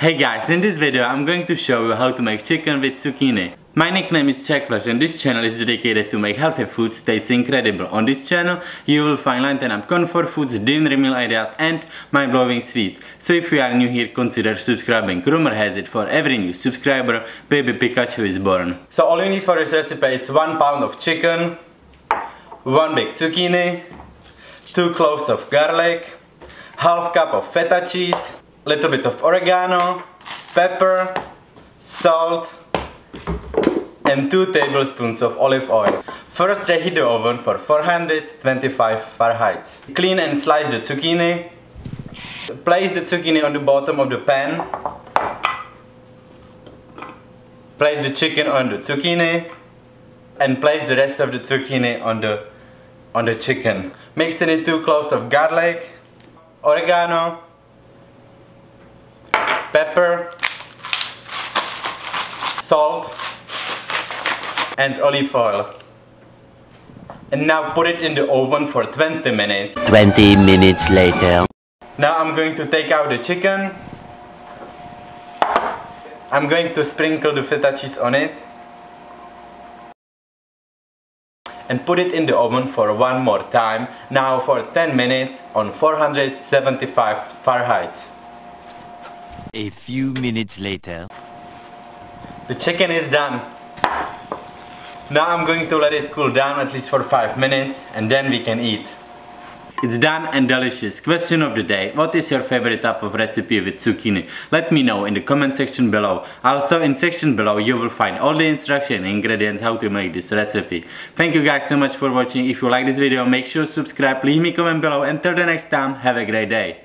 Hey guys, in this video I'm going to show you how to make chicken with zucchini. My nickname is CzechFlash and this channel is dedicated to make healthy foods taste incredible. On this channel you will find lunchtime comfort foods, dinner meal ideas and mind-blowing sweets. So if you are new here, consider subscribing. Rumor has it, for every new subscriber, baby Pikachu is born. So all you need for this recipe is 1 pound of chicken, 1 big zucchini, 2 cloves of garlic, half cup of feta cheese, little bit of oregano, pepper, salt and 2 tablespoons of olive oil. First reheat the oven for 425 Fahrenheit. Clean and slice the zucchini. Place the zucchini on the bottom of the pan. Place the chicken on the zucchini and place the rest of the zucchini on the chicken. Mix in 2 cloves of garlic, oregano, pepper, salt and olive oil. And now put it in the oven for 20 minutes. 20 minutes later. Now I'm going to take out the chicken. I'm going to sprinkle the feta cheese on it. And put it in the oven for one more time. Now for 10 minutes on 475 Fahrenheit. A few minutes later. The chicken is done. Now I'm going to let it cool down at least for 5 minutes and then we can eat. It's done and delicious. Question of the day: what is your favorite type of recipe with zucchini? Let me know in the comment section below. Also in section below you will find all the instructions and ingredients how to make this recipe. Thank you guys so much for watching. If you like this video, make sure to subscribe, leave me a comment below, and till the next time, have a great day.